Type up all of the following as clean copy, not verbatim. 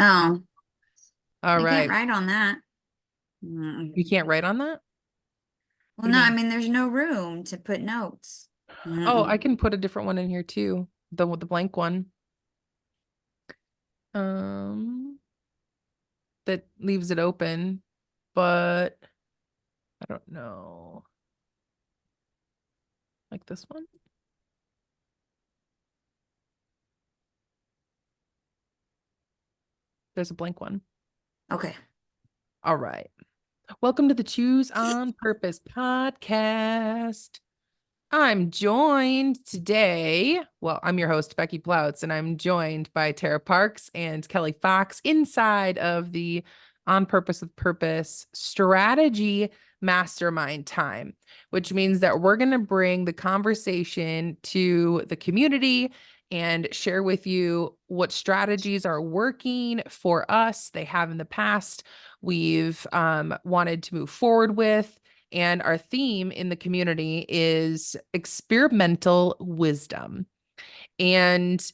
Oh, All I can't right. write on that. You can't write on that? Well, What do no, you I mean? mean, there's no room to put notes. Oh, I Mm-mm. can put a different one in here too. The blank one. Um, that leaves it open, but I don't know. Like this one? There's a blank one. Okay. All right. Welcome to the Choose on Purpose podcast. I'm joined today. Well, I'm your host, Becky Plautz, and I'm joined by Tara Parks and Kelly Fox inside of the On Purpose with Purpose strategy mastermind time, which means that we're going to bring the conversation to the community and share with you what strategies are working for us. They have in the past. We've wanted to move forward with. And our theme in the community is experimental wisdom. And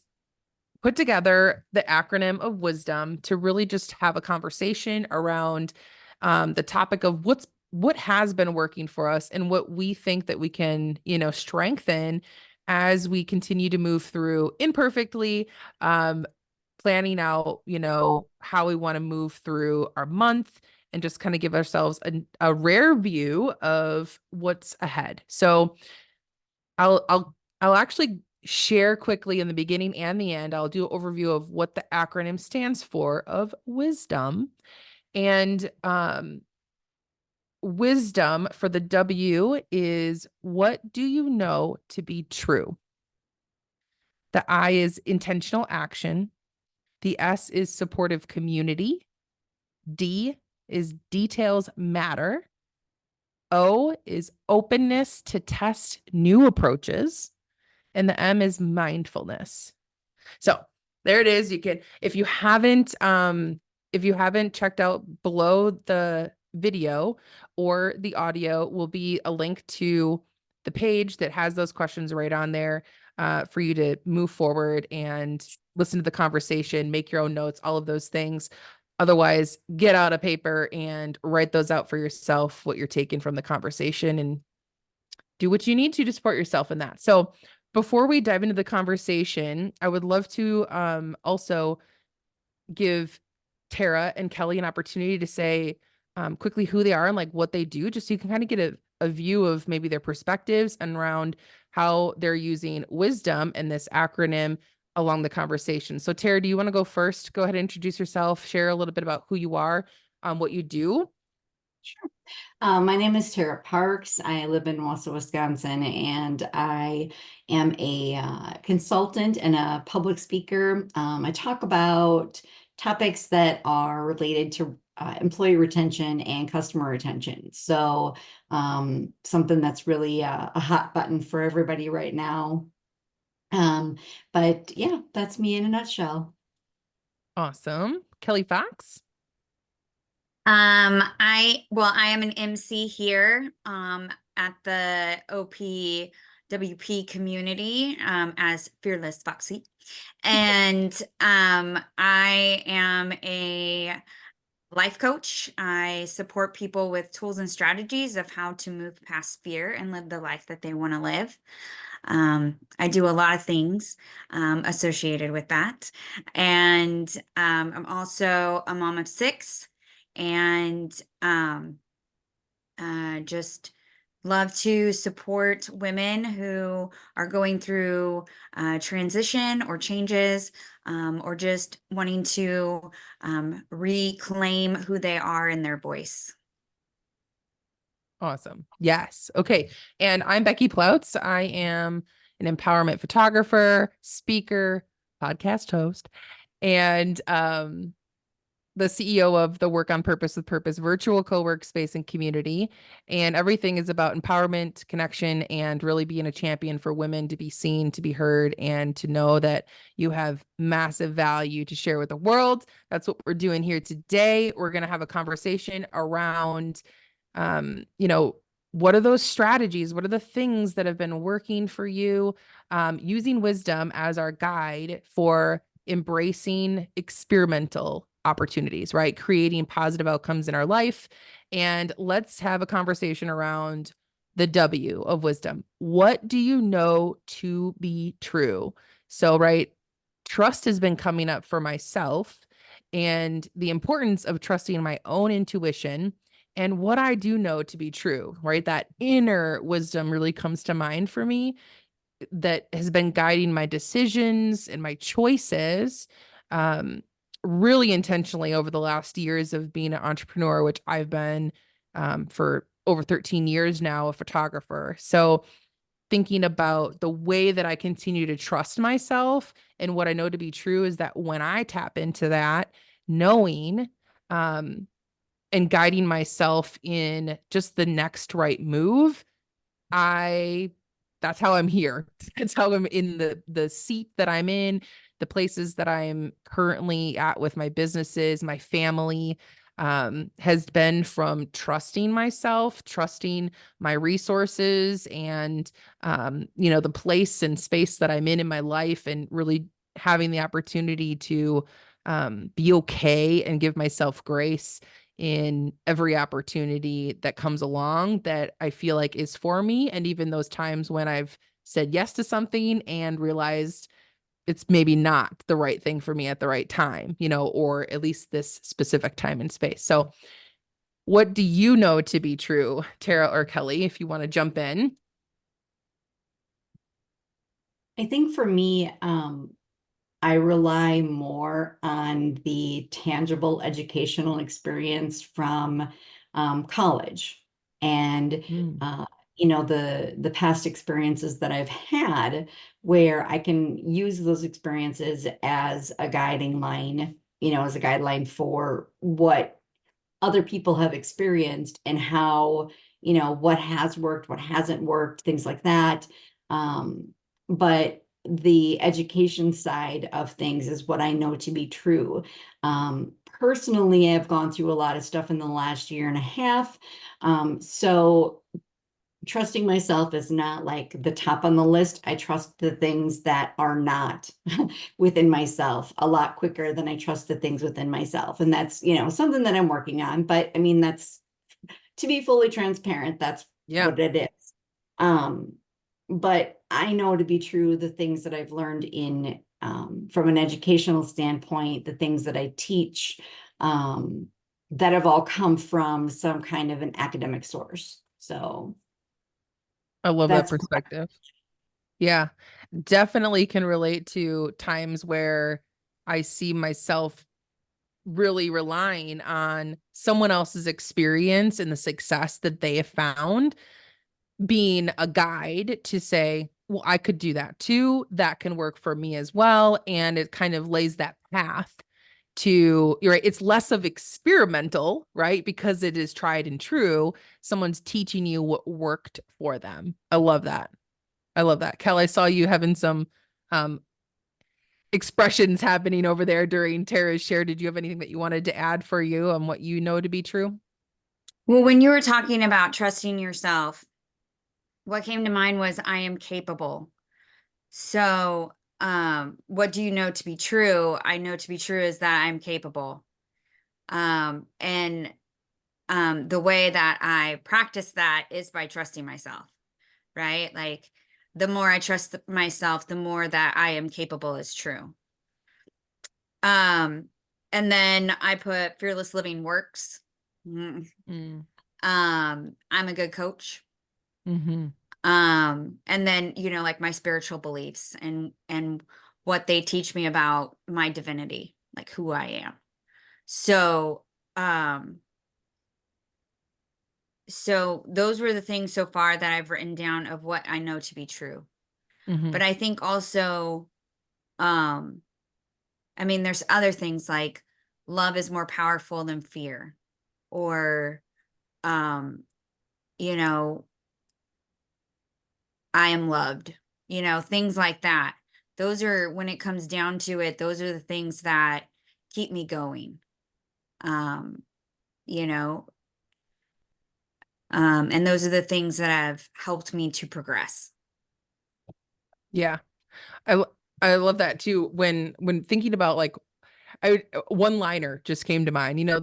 put together the acronym of wisdom to really just have a conversation around the topic of what has been working for us and what we think that we can, strengthen as we continue to move through imperfectly, planning out, how we want to move through our month and just kind of give ourselves a rare view of what's ahead. So I'll actually share quickly in the beginning and the end. I'll do an overview of what the acronym stands for of wisdom. And wisdom for the W is what do you know to be true? The I is intentional action. The S is supportive community. D is details matter. O is openness to test new approaches. And the M is mindfulness. So there it is. You can, if you haven't checked out below the video or the audio will be a link to the page that has those questions right on there for you to move forward and listen to the conversation, make your own notes, all of those things. Otherwise, get out a paper and write those out for yourself, what you're taking from the conversation, and do what you need to support yourself in that. So before we dive into the conversation, I would love to also give Tara and Kelly an opportunity to say quickly who they are and like what they do, just so you can kind of get a view of maybe their perspectives and around how they're using wisdom and this acronym along the conversation. So Tara, do you want to go first? Go ahead and introduce yourself, share a little bit about who you are, what you do. Sure. My name is Tara Parks. I live in Wausau, Wisconsin, and I am a consultant and a public speaker. I talk about topics that are related to employee retention and customer retention. So, something that's really a hot button for everybody right now. But yeah, that's me in a nutshell. Awesome. Kelly Fox. I am an MC here at the OPWP community as Fearless Foxy. And I am a life coach. I support people with tools and strategies of how to move past fear and live the life that they want to live. I do a lot of things associated with that. And I'm also a mom of six and just love to support women who are going through transition or changes or just wanting to reclaim who they are in their voice. Awesome. Yes. Okay. And I'm Becky Plautz. I am an empowerment photographer, speaker, podcast host, and the CEO of the Work on Purpose with Purpose virtual co-workspace and community. And everything is about empowerment, connection, and really being a champion for women to be seen, to be heard, and to know that you have massive value to share with the world. That's what we're doing here today. We're going to have a conversation around you know, what are those strategies? What are the things that have been working for you? Using wisdom as our guide for embracing experimental opportunities, right? Creating positive outcomes in our life. And let's have a conversation around the W of wisdom. What do you know to be true? So, right, trust has been coming up for myself and the importance of trusting my own intuition and what I do know to be true, right? That inner wisdom really comes to mind for me that has been guiding my decisions and my choices really intentionally over the last years of being an entrepreneur, which I've been for over 13 years now, a photographer. So thinking about the way that I continue to trust myself and what I know to be true is that when I tap into that, knowing and guiding myself in just the next right move, I that's how I'm here. That's how I'm in the seat that I'm in, the places that I'm currently at with my businesses, my family, has been from trusting myself, trusting my resources and the place and space that I'm in my life and really having the opportunity to be okay and give myself grace in every opportunity that comes along that I feel like is for me. And even those times when I've said yes to something and realized it's maybe not the right thing for me at the right time, or at least this specific time and space. So, what do you know to be true, Tara or Kelly, if you want to jump in? I think for me, I rely more on the tangible educational experience from college and Mm, the past experiences that I've had where I can use those experiences as a guiding line, as a guideline for what other people have experienced and how, what has worked, what hasn't worked, things like that. But the education side of things is what I know to be true. Personally, I've gone through a lot of stuff in the last year and a half. So trusting myself is not like the top on the list. I trust the things that are not within myself a lot quicker than I trust the things within myself. And that's, something that I'm working on. But I mean, that's to be fully transparent, that's yeah, what it is. Um, but I know to be true the things that I've learned in from an educational standpoint, the things that I teach, that have all come from some kind of an academic source. So I love that that's perspective. Yeah, definitely can relate to times where I see myself really relying on someone else's experience and the success that they have found being a guide to say, well, I could do that too. That can work for me as well. And it kind of lays that path to, you're right. It's less of experimental, right? Because it is tried and true. Someone's teaching you what worked for them. I love that. I love that. Kel, I saw you having some um, expressions happening over there during Tara's share. Did you have anything that you wanted to add for you on what you know to be true? Well, when you were talking about trusting yourself, what came to mind was I am capable. So, what do you know to be true? I know to be true is that I'm capable. And the way that I practice that is by trusting myself, right? Like the more I trust myself, the more that I am capable is true. Um, and then I put fearless living works. Mm. Mm, I'm a good coach. mm-hmm. And then, like my spiritual beliefs and what they teach me about my divinity, like who I am. So, um, so those were the things so far that I've written down of what I know to be true. Mm-hmm. But I think also, um, I mean, there's other things like love is more powerful than fear, or, um, you know, I am loved, things like that. Those are, when it comes down to it, those are the things that keep me going. Um, you know, and those are the things that have helped me to progress. Yeah. I love that too. When thinking about like one liner just came to mind. You know,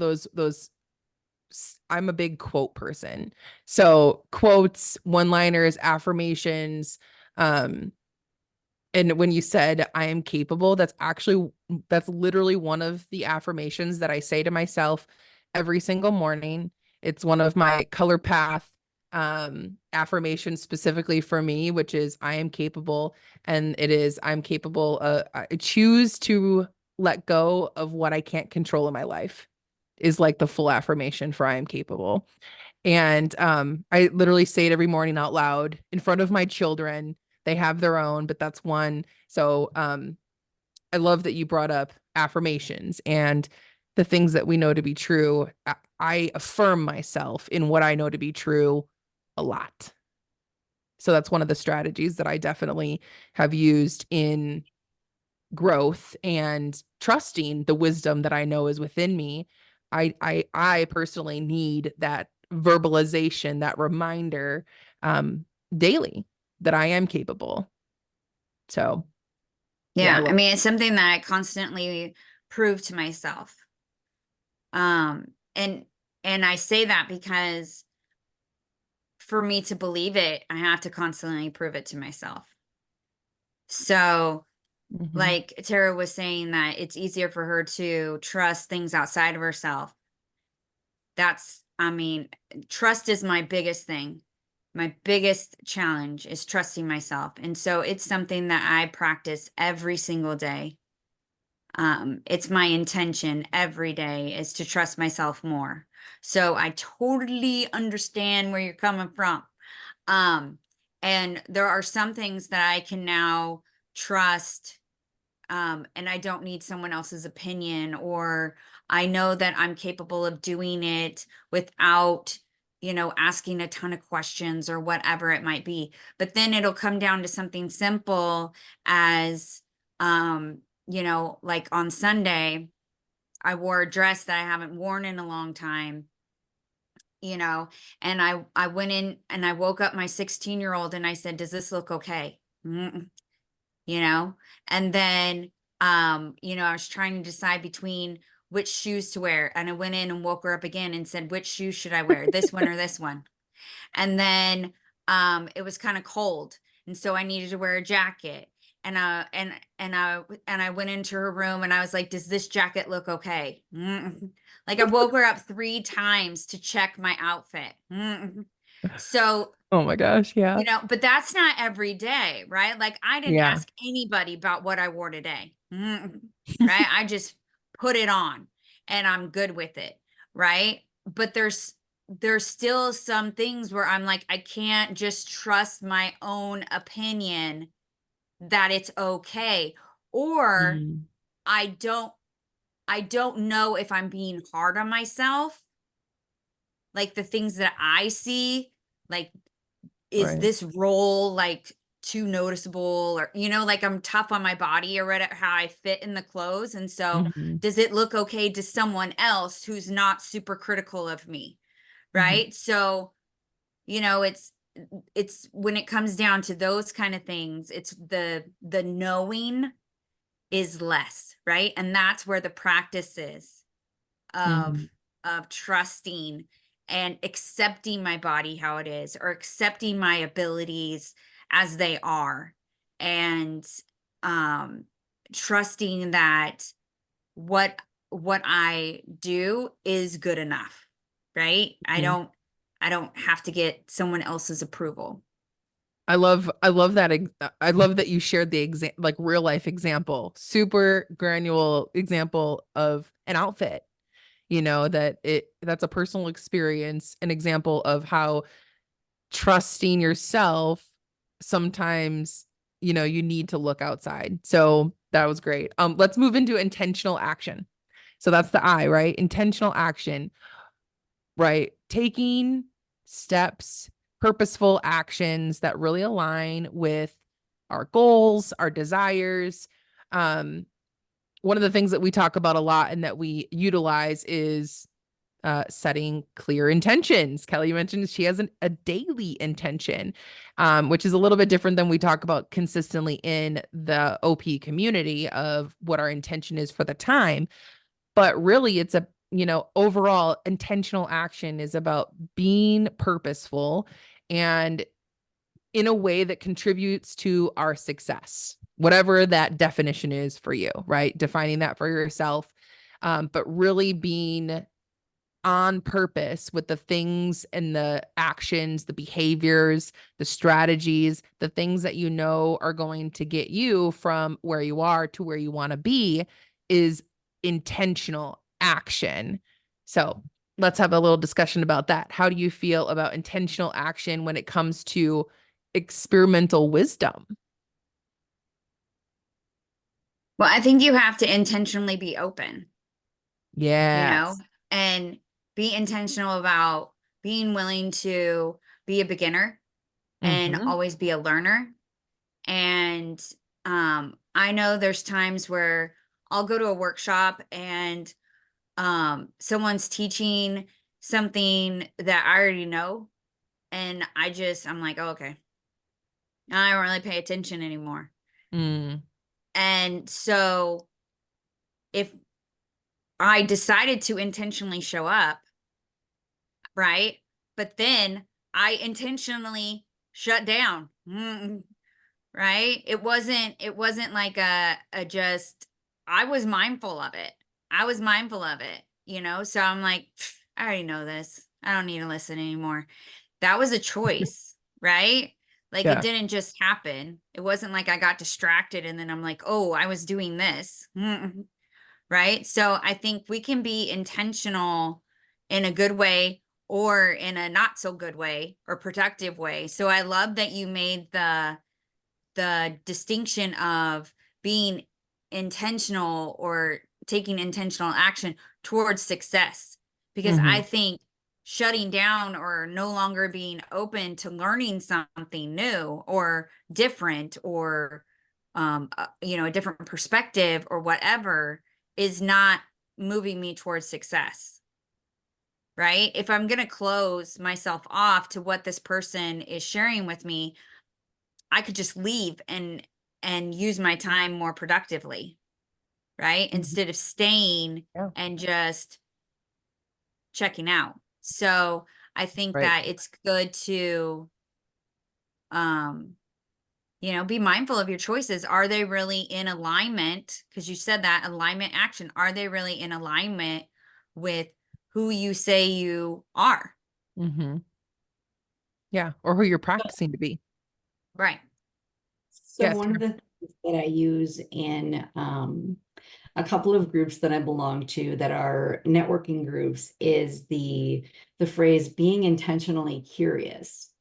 I'm a big quote person. So quotes, one liners, affirmations. Um, and when you said I am capable, that's literally one of the affirmations that I say to myself every single morning. It's one of my color path affirmations specifically for me, which is I am capable. And it is I'm capable. I choose to let go of what I can't control in my life is like the full affirmation for I am capable. And I literally say it every morning out loud in front of my children. They have their own, but that's one. So I love that you brought up affirmations and the things that we know to be true. I affirm myself in what I know to be true a lot. So that's one of the strategies that I definitely have used in growth and trusting the wisdom that I know is within me. I personally need that verbalization, that reminder daily that I am capable. So yeah, I Yeah, I love mean, it's something that I constantly prove to myself. Um, and and I say that because for me to believe it, I have to constantly prove it to myself. So, Mhm. like Tara was saying that it's easier for her to trust things outside of herself. I mean, trust is my biggest thing. My biggest challenge is trusting myself. And so it's something that I practice every single day. It's my intention every day is to trust myself more. So I totally understand where you're coming from. Um, and there are some things that I can now trust, and I don't need someone else's opinion, or I know that I'm capable of doing it without, asking a ton of questions or whatever it might be. But then it'll come down to something simple as, like on Sunday, I wore a dress that I haven't worn in a long time, you know, and I went in and I woke up my 16-year-old and I said, "Does this look okay?" Mm-mm, you know? And then, I was trying to decide between which shoes to wear. And I went in and woke her up again and said, "Which shoes should I wear? This one or this one?" And then it was kind of cold. And so I needed to wear a jacket. And I went into her room and I was like, "Does this jacket look okay?" Mm-mm. Like I woke her up 3 times to check my outfit. Mm-mm. So Oh my gosh, yeah. but that's not every day, right? Like I didn't Yeah. ask anybody about what I wore today. Right? I just put it on and I'm good with it, right? But there's still some things where I'm like I can't just trust my own opinion that it's okay. Or Mm, I don't I don't know if I'm being hard on myself, like the things that I see, like is right. this role like too noticeable, or like I'm tough on my body or whatever, how I fit in the clothes, and so Mhm. does it look okay to someone else who's not super critical of me, Mhm. right? So it's when it comes down to those kind of things, it's the knowing is less, right? And that's where the practice is of Mhm. trusting and accepting my body how it is, or accepting my abilities as they are, and um trusting that what what I do is good enough, right? i Mhm. don't i don't have to get someone else's approval. I love that. I love that you shared the like real life example, super granular example of an outfit, that's a personal experience, an example of how trusting yourself sometimes, you need to look outside. So that was great. Let's move into intentional action. So that's the I, right? Intentional action, right? Taking steps, purposeful actions that really align with our goals, our desires. Um, One of the things that we talk about a lot and that we utilize is setting clear intentions. Kelly mentioned she has a daily intention, which is a little bit different than we talk about consistently in the OP community of what our intention is for the time. But really, it's a, overall intentional action is about being purposeful and in a way that contributes to our success, whatever that definition is for you, right? Defining that for yourself, but really being on purpose with the things and the actions, the behaviors, the strategies, the things that you know are going to get you from where you are to where you want to be is intentional action. So let's have a little discussion about that. How do you feel about intentional action when it comes to experimental wisdom? Well, I think you have to intentionally be open, Yes. and be intentional about being willing to be a beginner and Mm-hmm. always be a learner. And I know there's times where I'll go to a workshop and someone's teaching something that I already know, and I'm like, oh, okay, I don't really pay attention anymore. Mm. And so if I decided to intentionally show up, right? But then I intentionally shut down. Right? It wasn't like a just I was mindful of it. I was mindful of it, So I'm like, I already know this. I don't need to listen anymore. That was a choice, right? Like it Yeah. didn't just happen. It wasn't like I got distracted and then I'm like, oh, I was doing this. Right? So I think we can be intentional in a good way or in a not so good way or productive way. So I love that you made the distinction of being intentional or taking intentional action towards success, because Mm-hmm. I think shutting down or no longer being open to learning something new or different or a different perspective or whatever is not moving me towards success. Right? If I'm going to close myself off to what this person is sharing with me, I could just leave and use my time more productively, right? Mm-hmm. Instead of staying Yeah. and just checking out. So I think Right. that it's good to um be mindful of your choices. Are they really in alignment? Because you said that alignment action. Are they really in alignment with who you say you are? Mm-hmm. Yeah. Or who you're practicing to be. Right. So Yes. one of the things that I use in a couple of groups that I belong to that are networking groups is the phrase being intentionally curious.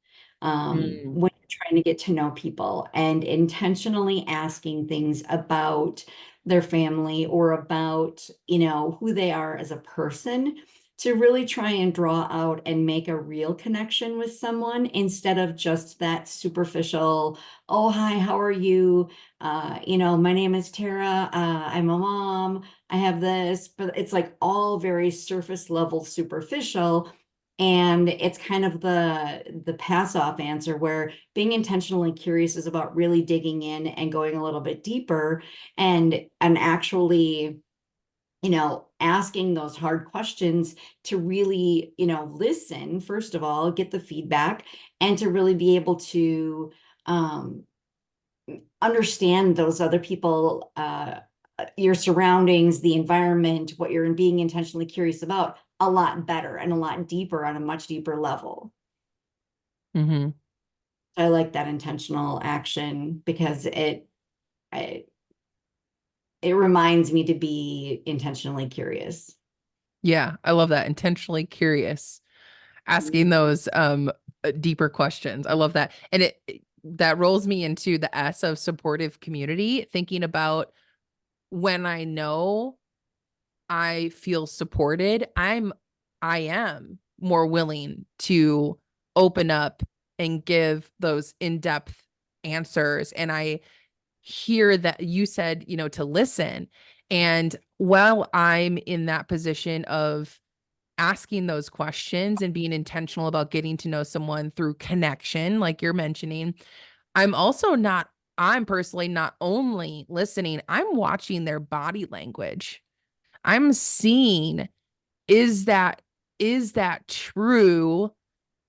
Mm. When you're trying to get to know people and intentionally asking things about their family or about, who they are as a person, to really try and draw out and make a real connection with someone instead of just that superficial, oh, hi, how are you? My name is Tara. I'm a mom. I have this, but it's like all very surface level superficial. And it's kind of the pass off answer where being intentionally curious is about really digging in and going a little bit deeper and actually asking those hard questions to really, listen, first of all, get the feedback, and to really be able to um, understand those other people, your surroundings, the environment, what you're being intentionally curious about a lot better and a lot deeper on a much deeper level. Mm-hmm. I like that intentional action because it reminds me to be intentionally curious. Yeah. I love that. Intentionally curious. Asking those deeper questions. I love that. And that rolls me into the S of supportive community, thinking about when I know I feel supported, I am more willing to open up and give those in-depth answers. And I hear that you said, to listen. And while I'm in that position of asking those questions and being intentional about getting to know someone through connection, like you're mentioning, I'm personally not only listening, I'm watching their body language. I'm seeing, is that is that true?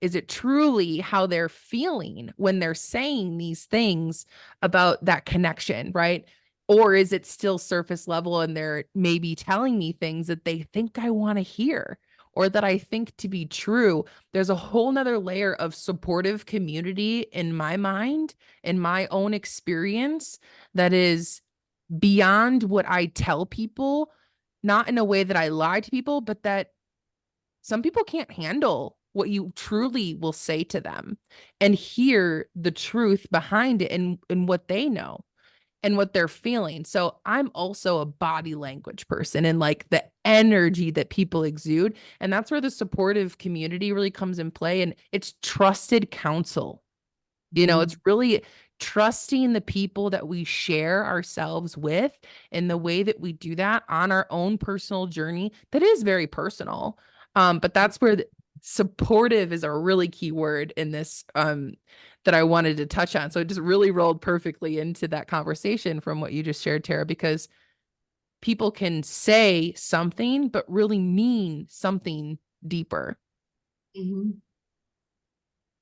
Is it truly how they're feeling when they're saying these things about that connection, right? Or is it still surface level and they're maybe telling me things that they think I want to hear or that I think to be true? There's a whole nother layer of supportive community in my mind, in my own experience, that is beyond what I tell people, not in a way that I lie to people, but that some people can't handle what you truly will say to them and hear the truth behind it and what they know and what they're feeling. So I'm also a body language person and like the energy that people exude. And that's where the supportive community really comes in play. And it's trusted counsel. It's really trusting the people that we share ourselves with, and the way that we do that on our own personal journey that is very personal. But that's where supportive is a really key word in this, that I wanted to touch on. So it just really rolled perfectly into that conversation from what you just shared, Tara, because people can say something, but really mean something deeper. Mhm.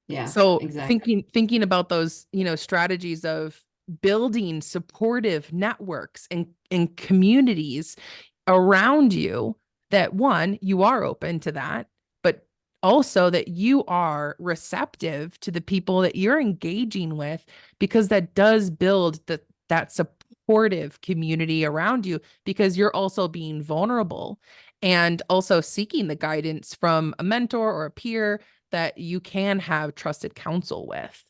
Yeah, So exactly. thinking about those, strategies of building supportive networks and communities around you, that one, you are open to that, but also that you are receptive to the people that you're engaging with, because that does build that supportive community around you, because you're also being vulnerable and also seeking the guidance from a mentor or a peer that you can have trusted counsel with.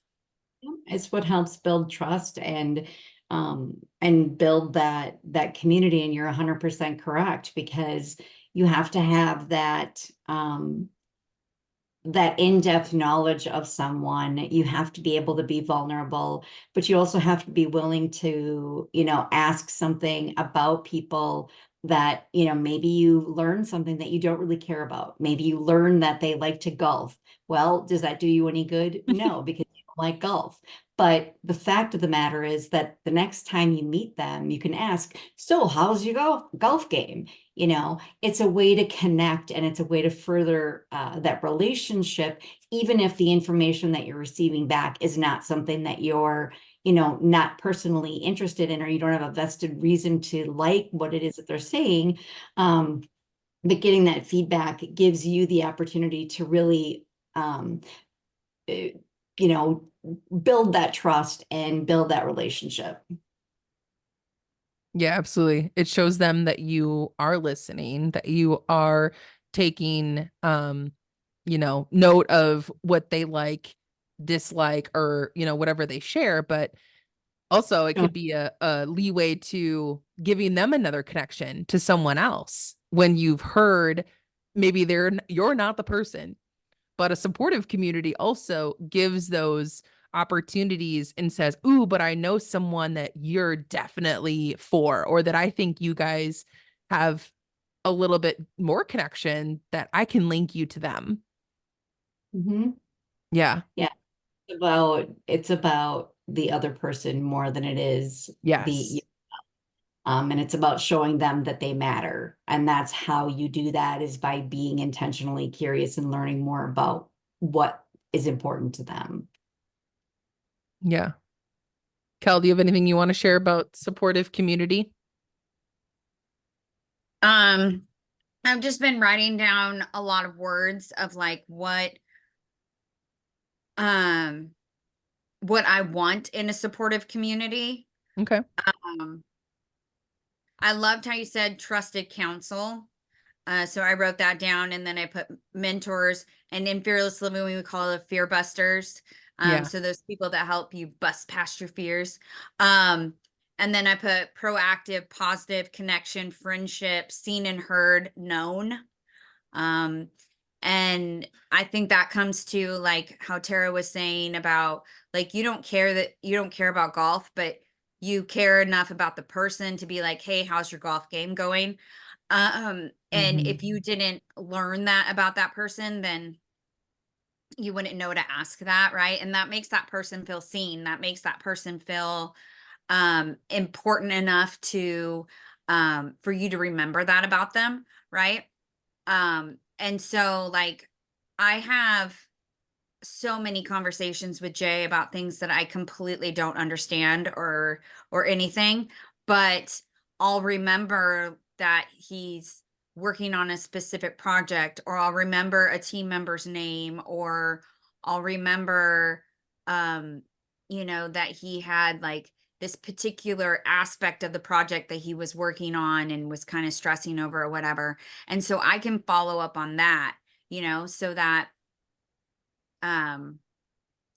It's what helps build trust and build that community. And you're 100% correct, because you have to have that in-depth knowledge of someone. You have to be able to be vulnerable, but you also have to be willing to, ask something about people that, maybe you learn something that you don't really care about. Maybe you learn that they like to golf. Well, does that do you any good? No, because you don't like golf. But the fact of the matter is that the next time you meet them, you can ask, so how's your golf game? It's a way to connect, and it's a way to further that relationship, even if the information that you're receiving back is not something that you're, not personally interested in, or you don't have a vested reason to like what it is that they're saying. But getting that feedback gives you the opportunity to really, uh, you know, build that trust and build that relationship. Yeah, absolutely. It shows them that you are listening, that you are taking, note of what they like, dislike, or, whatever they share. But also it Oh, could be a leeway to giving them another connection to someone else when you've heard maybe you're not the person. But a supportive community also gives those opportunities and says, ooh, but I know someone that you're definitely for, or that I think you guys have a little bit more connection, that I can link you to them. mhm. Yeah. Yeah. It's about the other person more than it is Yes. and it's about showing them that they matter. And that's how you do that, is by being intentionally curious and learning more about what is important to them. Yeah. Kel, do you have anything you want to share about supportive community? Um, I've just been writing down a lot of words of like um what I want in a supportive community. Okay. Um, I loved how you said trusted counsel. So I wrote that down, and then I put mentors, and in fearless living we would call it fear busters. Yeah. So those people that help you bust past your fears. Um, and then I put proactive, positive connection, friendship, seen and heard, known. Um, and I think that comes to like how Tara was saying about like you don't care about golf, but you care enough about the person to be like, hey, how's your golf game going? And Mhm. if you didn't learn that about that person, then you wouldn't know to ask that, right? And that makes that person feel seen. That makes that person feel important enough to for you to remember that about them, right? And so like I have so many conversations with Jay about things that I completely don't understand or anything, but I'll remember that he's working on a specific project, or I'll remember a team member's name, or I'll remember um that he had like this particular aspect of the project that he was working on and was kind of stressing over or whatever. And so I can follow up on that, so that um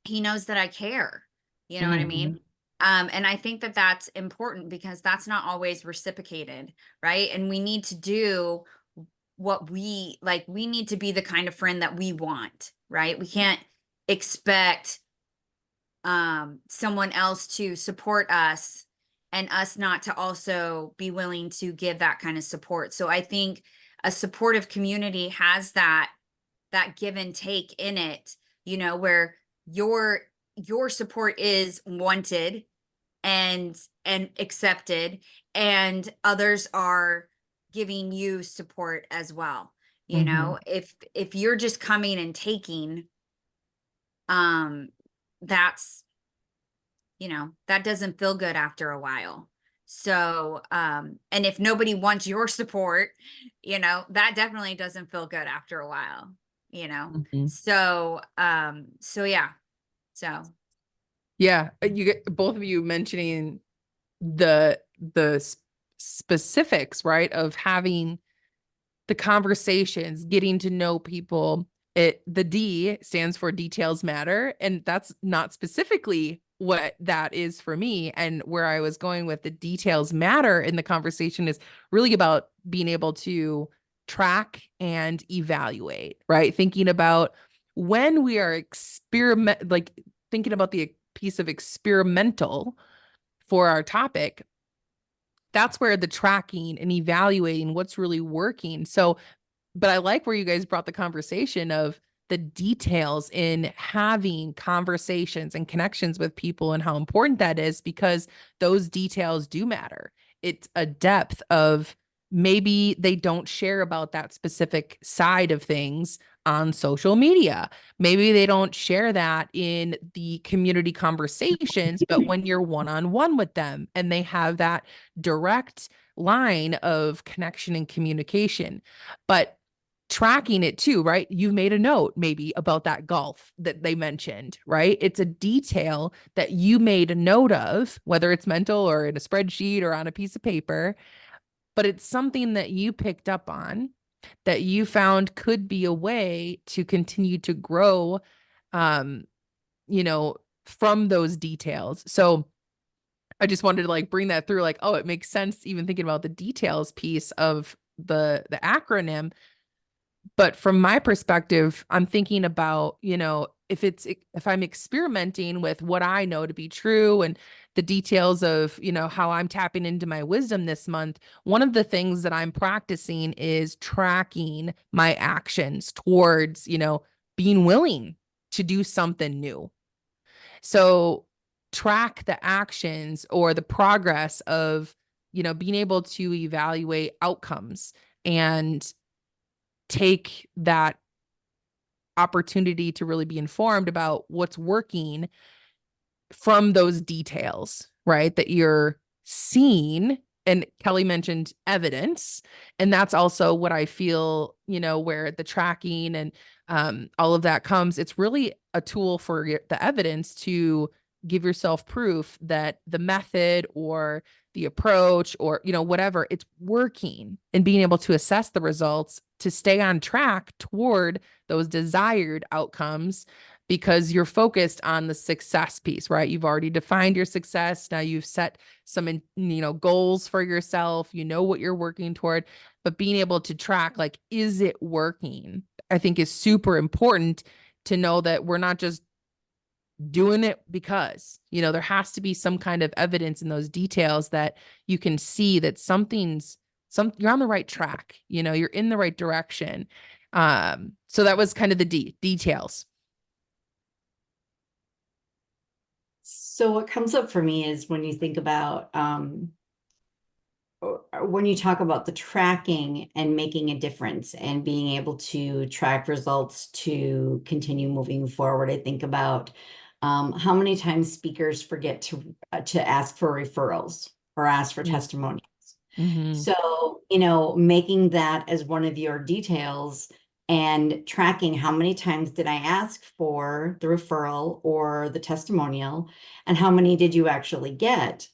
he knows that I care. You know what I mean? Mhm. And I think that that's important because that's not always reciprocated, right? And we need to do what we like. We need to be the kind of friend that we want, right? We can't expect someone else to support us and us not to also be willing to give that kind of support. So I think a supportive community has that give and take in it, where your your support is wanted and accepted, and others are giving you support as well. Mhm. If you're just coming and taking, um that's that doesn't feel good after a while. So and if nobody wants your support, that definitely doesn't feel good after a while, you know Mhm. so yeah. So Yeah, you get both of you mentioning the specifics, right, of having the conversations, getting to know people. The D stands for details matter, and that's not specifically what that is for me. And where I was going with the details matter in the conversation is really about being able to track and evaluate, right? Thinking about when we are thinking about the piece of experimental for our topic, that's where the tracking and evaluating what's really working. So, but I like where you guys brought the conversation of the details in having conversations and connections with people and how important that is, because those details do matter. It's a depth of maybe they don't share about that specific side of things on social media. Maybe they don't share that in the community conversations, but when you're one on one with them and they have that direct line of connection and communication. But tracking it too, right? You've made a note maybe about that golf that they mentioned, right? It's a detail that you made a note of, whether it's mental or in a spreadsheet or on a piece of paper, but it's something that you picked up on that you found could be a way to continue to grow, um, you know, from those details. So I just wanted to like bring that through, like, oh, it makes sense even thinking about the details piece of the acronym. But from my perspective, I'm thinking about, if I'm experimenting with what I know to be true and the details of, how I'm tapping into my wisdom this month, one of the things that I'm practicing is tracking my actions towards, being willing to do something new. So track the actions or the progress of, being able to evaluate outcomes and take that opportunity to really be informed about what's working from those details, right? That you're seeing. And Kelly mentioned evidence. And that's also what I feel, where the tracking and all of that comes. It's really a tool for the evidence to give yourself proof that the method or the approach or, whatever, it's working, and being able to assess the results to stay on track toward those desired outcomes, because you're focused on the success piece, right? You've already defined your success. Now you've set some, goals for yourself. You know what you're working toward, but being able to track, like, is it working? I think is super important to know that we're not just doing it because, there has to be some kind of evidence in those details that you can see that something's you're on the right track, you're in the right direction. So that was kind of the details. So what comes up for me is when you think about when you talk about the tracking and making a difference and being able to track results to continue moving forward, I think about how many times speakers forget to ask for referrals or ask for testimonials. Mm-hmm. So, making that as one of your details and tracking how many times did I ask for the referral or the testimonial, and how many did you actually get?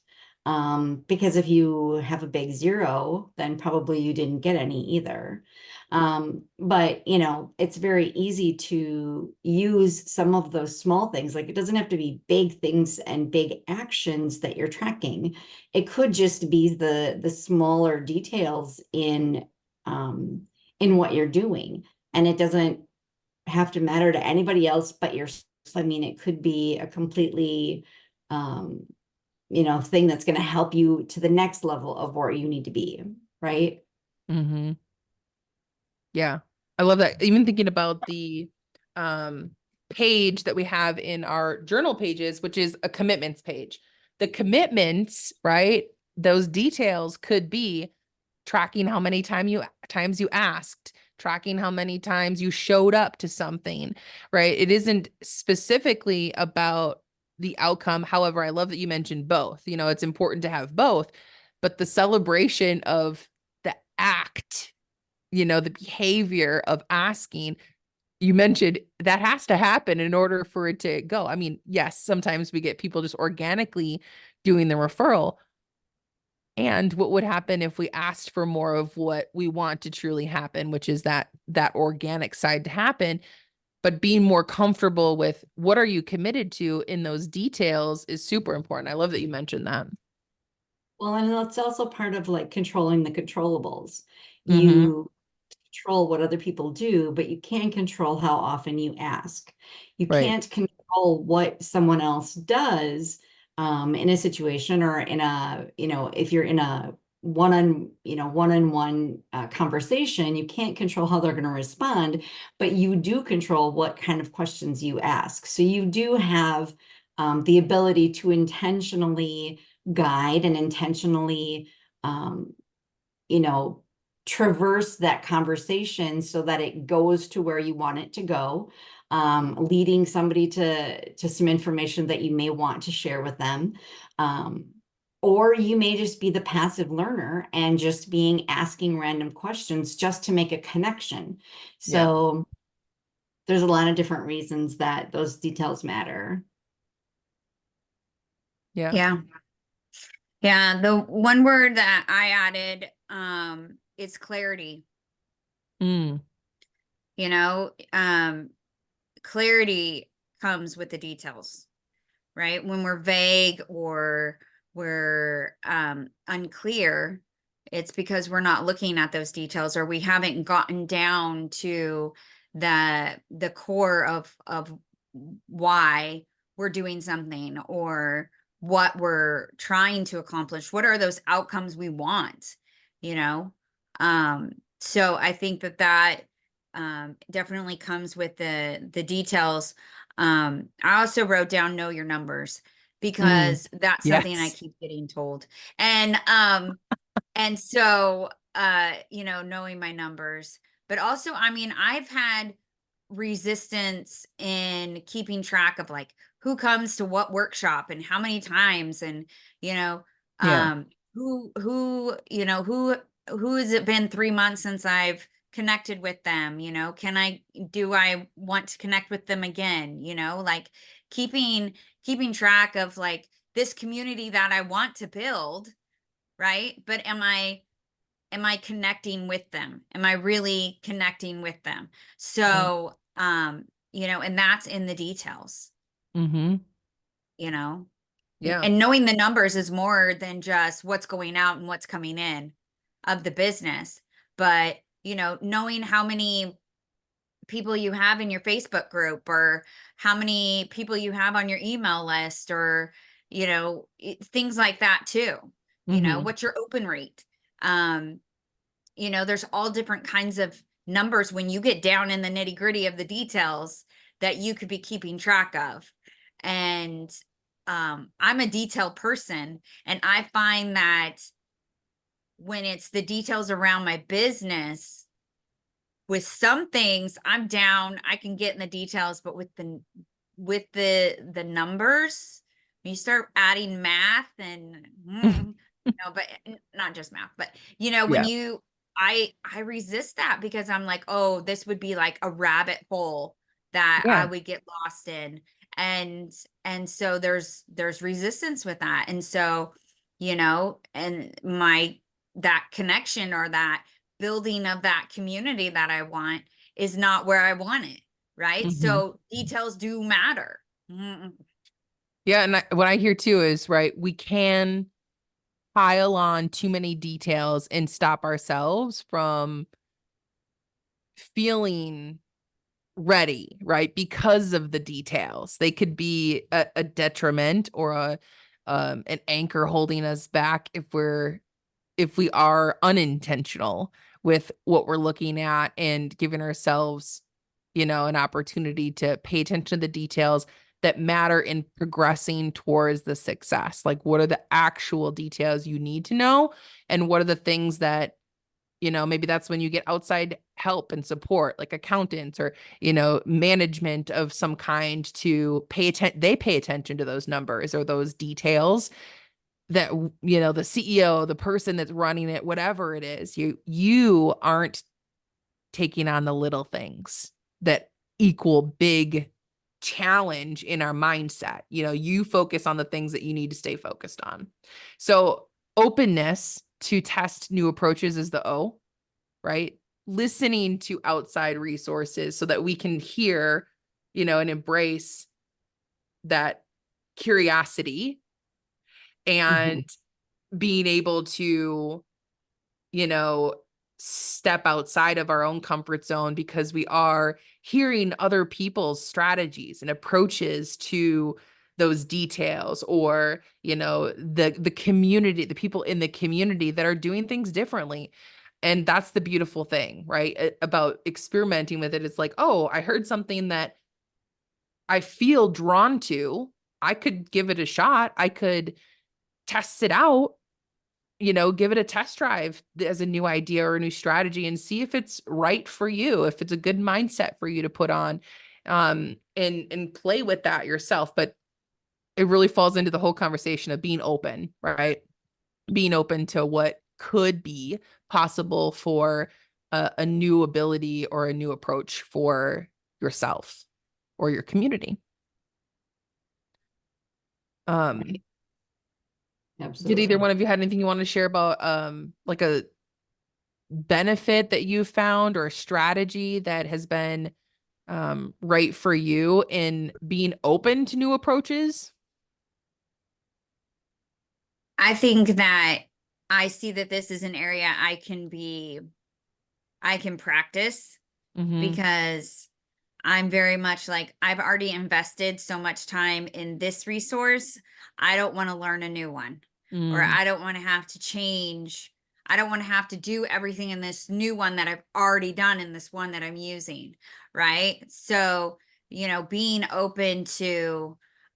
Because if you have a big zero, then probably you didn't get any either. But it's very easy to use some of those small things. Like, it doesn't have to be big things and big actions that you're tracking. It could just be the smaller details in what you're doing. And it doesn't have to matter to anybody else but yourself. I mean, it could be a completely thing that's going to help you to the next level of where you need to be, right? Mm-hmm. Yeah. I love that. Even thinking about the page that we have in our journal pages, which is a commitments page. The commitments, right? Those details could be tracking how many times you asked, tracking how many times you showed up to something, right? It isn't specifically about the outcome. However, I love that you mentioned both. It's important to have both, but the celebration of the act, the behavior of asking, you mentioned that has to happen in order for it to go. I mean, yes, sometimes we get people just organically doing the referral. And what would happen if we asked for more of what we want to truly happen, which is that organic side to happen, but being more comfortable with what are you committed to in those details is super important. I love that you mentioned that. Well, and that's also part of like controlling the controllables. Mm-hmm. You control what other people do, but you can control how often you ask. You Right. can't control what someone else does in a situation, or in a, if you're in a one-on-one conversation, you can't control how they're going to respond, but you do control what kind of questions you ask. So you do have the ability to intentionally guide and intentionally um, you know, traverse that conversation so that it goes to where you want it to go, leading somebody to some information that you may want to share with them. Or you may just be the passive learner and just being asking random questions just to make a connection. Yeah. So there's a lot of different reasons that those details matter. Yeah. Yeah. Yeah. The one word that I added is clarity. Mm. You know, clarity comes with the details, right? When we're vague or we're unclear, it's because we're not looking at those details, or we haven't gotten down to the core of why we're doing something, or what we're trying to accomplish. What are those outcomes we want, you know? So I think that definitely comes with the details. I also wrote down know your numbers, Mm. because that's something I Yes. keep getting told. And so knowing my numbers, but also, I mean, I've had resistance in keeping track of like who comes to what workshop and how many times, and you know Yeah. who has it been 3 months since I've connected with them, do I want to connect with them again, like keeping track of like this community that I want to build, right? But am I connecting with them? Am I really connecting with them? Right. So, and that's in the details, Mm-hmm. you know, Yeah. and knowing the numbers is more than just what's going out and what's coming in of the business, but, knowing how many people you have in your Facebook group, or how many people you have on your email list, or, things like that too. Mm-hmm. What's your open rate? Um, you know, there's all different kinds of numbers when you get down in the nitty gritty of the details that you could be keeping track of. And I'm a detail person, and I find that when it's the details around my business, with some things I'm down, I can get in the details, but with the numbers, when you start adding math and but not just math, but when Yeah. I resist that, because I'm like, oh, this would be like a rabbit hole that I Yeah. would get lost in. And so there's resistance with that. And so, and that connection, or that building of that community that I want, is not where I want it. Right. Mhm. So details do matter. Yeah. And what I hear too is, right, we can pile on too many details and stop ourselves from feeling ready, right? Because of the details. They could be a detriment or an anchor holding us back if we are unintentional with what we're looking at and giving ourselves, an opportunity to pay attention to the details that matter in progressing towards the success. Like, what are the actual details you need to know? And what are the things that, maybe that's when you get outside help and support, like accountants or, management of some kind, to pay attention. They pay attention to those numbers or those details that, the CEO, the person that's running it, whatever it is, you aren't taking on the little things that equal big challenge in our mindset. You focus on the things that you need to stay focused on. So openness to test new approaches is the O, right? Listening to outside resources so that we can hear, and embrace that curiosity, and being able to, you know, step outside of our own comfort zone because we are hearing other people's strategies and approaches to those details, or, the community, the people in the community that are doing things differently. And that's the beautiful thing, right? About experimenting with it. It's like, oh, I heard something that I feel drawn to. I could give it a shot. I could test it out, give it a test drive as a new idea or a new strategy, and see if it's right for you, if it's a good mindset for you to put on, and play with that yourself. But it really falls into the whole conversation of being open, right? Being open to what could be possible for a new ability or a new approach for yourself or your community. Right. Did either Absolutely. one of you had anything you want to share about like a benefit that you found or a strategy that has been right for you in being open to new approaches? I think that I see that this is an area I can practice, Mm-hmm. because I'm very much like, I've already invested so much time in this resource. I don't want to learn a new one, or Mm, I don't want to have to change. I don't want to have to do everything in this new one that I've already done in this one that I'm using. Right. So, being open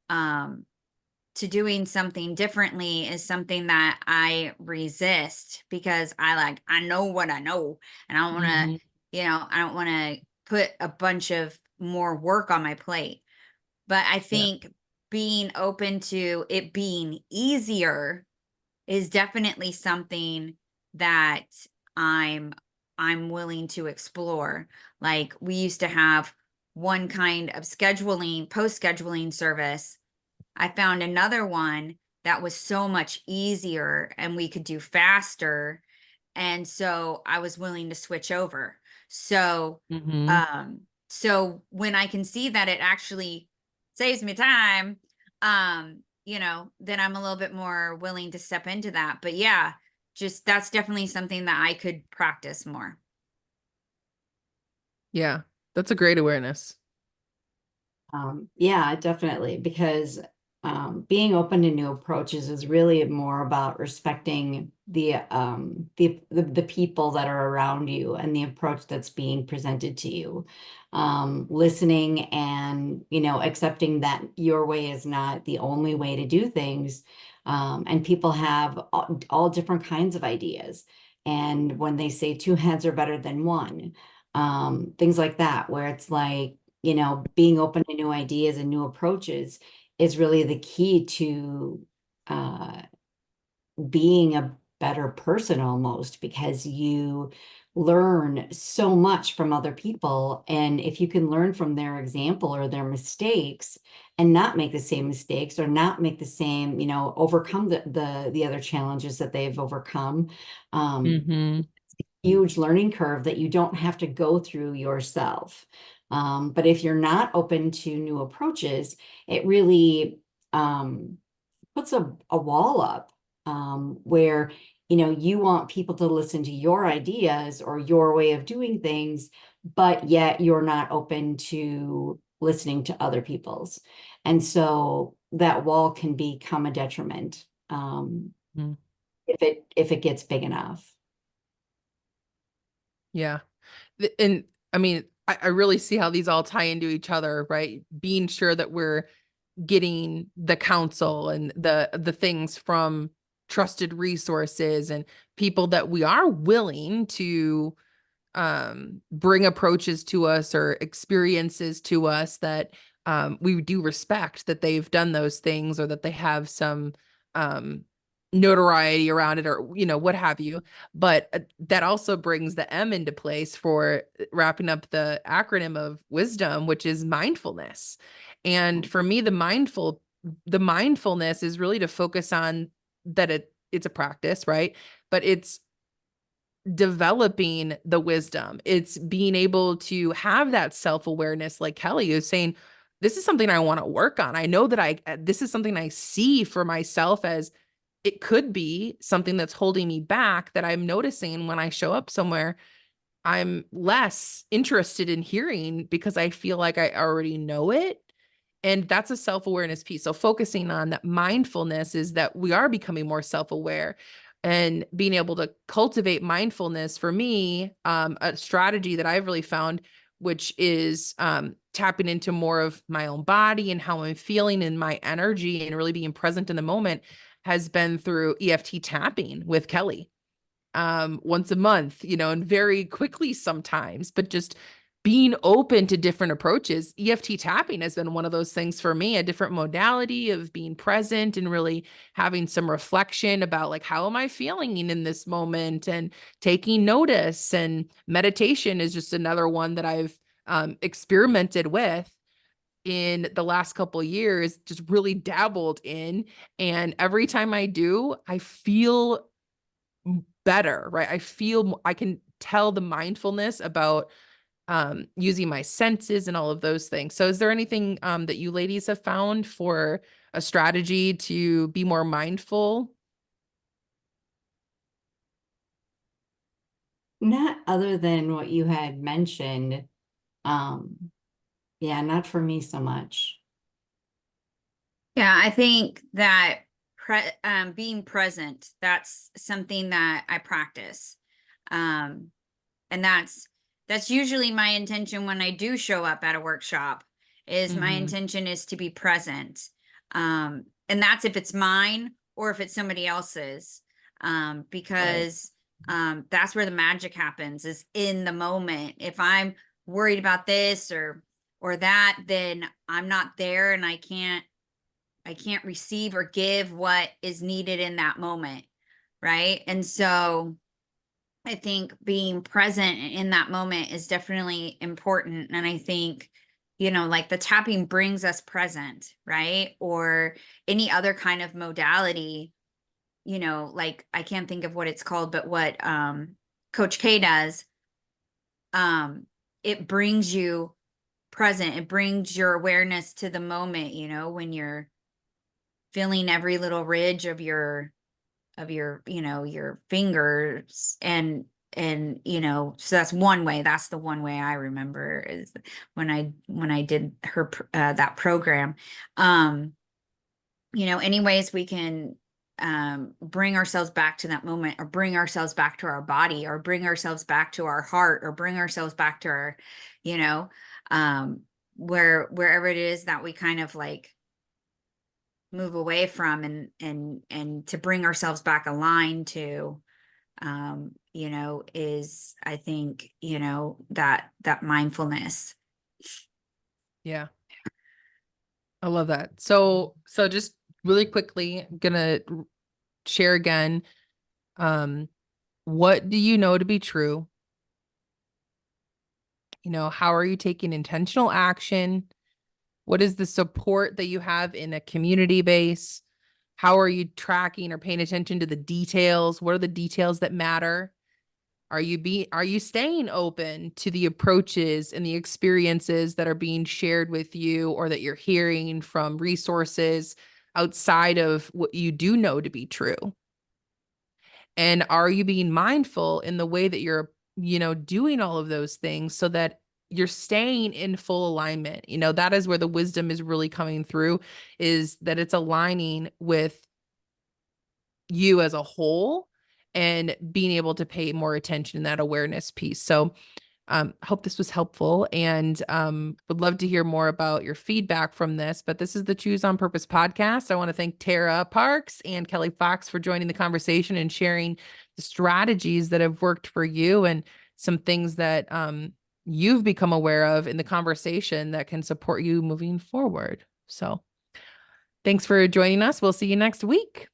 um, to doing something differently is something that I resist, because I know what I know, and I don't want to, mm-hmm. I don't want to put a bunch of more work on my plate. But I Yeah. think being open to it being easier is definitely something that I'm I'm willing to explore. Like, we used to have one kind of post scheduling service. I found another one that was so much easier and we could do faster. And so I was willing to switch over. So, Mm-hmm. so when I can see that it actually saves me time, then I'm a little bit more willing to step into that. But yeah, just that's definitely something that I could practice more. Yeah. That's a great awareness. Yeah, definitely. Because being open to new approaches is really more about respecting the people that are around you and the approach that's being presented to you. Listening and, accepting that your way is not the only way to do things. And people have all different kinds of ideas. And when they say two heads are better than one, things like that, where it's like, being open to new ideas and new approaches is really the key to uh, being a better person almost, because you learn so much from other people. And if you can learn from their example or their mistakes and not make the same mistakes, or not make the same, overcome the other challenges that they've overcome, Mm-hmm. huge learning curve that you don't have to go through yourself. But if you're not open to new approaches, it really puts a wall up, where you want people to listen to your ideas or your way of doing things, but yet you're not open to listening to other people's. And so that wall can become a detriment, Mm. if it gets big enough. Yeah. And I mean, I really see how these all tie into each other, right? Being sure that we're getting the counsel and the things from trusted resources and people that we are willing to bring approaches to us or experiences to us that we do respect that they've done those things, or that they have some um, notoriety around it, or what have you. But that also brings the M into place for wrapping up the acronym of wisdom, which is mindfulness. And for me, the mindfulness is really to focus on that it's a practice, right? But it's developing the wisdom. It's being able to have that self-awareness, like Kelly is saying, this is something I want to work on. I know that this is something I see for myself as it could be something that's holding me back, that I'm noticing when I show up somewhere, I'm less interested in hearing because I feel like I already know it. And that's a self-awareness piece. So focusing on that mindfulness is that we are becoming more self-aware, and being able to cultivate mindfulness for me, a strategy that I've really found, which is tapping into more of my own body and how I'm feeling and my energy and really being present in the moment, has been through EFT tapping with Kelly once a month, and very quickly sometimes, but just being open to different approaches. EFT tapping has been one of those things for me, a different modality of being present and really having some reflection about, like, how am I feeling in this moment, and taking notice. And meditation is just another one that I've experimented with in the last couple of years, just really dabbled in. And every time I do, I feel better, right? I can tell the mindfulness about using my senses and all of those things. So is there anything that you ladies have found for a strategy to be more mindful? Not other than what you had mentioned. Um, yeah, not for me so much. Yeah, I think that being present, that's something that I practice. Um, and that's usually my intention when I do show up at a workshop, is my Mm-hmm. intention is to be present. And that's if it's mine or if it's somebody else's. Right. Because that's where the magic happens, is in the moment. If I'm worried about this or that, then I'm not there, and I can't receive or give what is needed in that moment. Right. And so I think being present in that moment is definitely important. And I think, like the tapping brings us present, right? Or any other kind of modality, like I can't think of what it's called, but what Coach K does, um, it brings you present. It brings your awareness to the moment, when you're feeling every little ridge of your your fingers, so that's one way. That's the one way I remember, is when I did that program. um any ways we can bring ourselves back to that moment, or bring ourselves back to our body, or bring ourselves back to our heart, or bring ourselves back to our, you know, wherever it is that we kind of like move away from, and to bring ourselves back aligned to, is, I think, that mindfulness. Yeah. I love that. So just really quickly, gonna share again. What do you know to be true? How are you taking intentional action? What is the support that you have in a community base? How are you tracking or paying attention to the details? What are the details that matter? Are you staying open to the approaches and the experiences that are being shared with you, or that you're hearing from resources outside of what you do know to be true? And are you being mindful in the way that you're, doing all of those things, so that you're staying in full alignment? That is where the wisdom is really coming through, is that it's aligning with you as a whole, and being able to pay more attention in that awareness piece. So hope this was helpful, and would love to hear more about your feedback from this. But this is the Choose on Purpose podcast. I want to thank Tara Parks and Kelly Fox for joining the conversation and sharing the strategies that have worked for you, and some things that you've become aware of in the conversation that can support you moving forward. So thanks for joining us. We'll see you next week.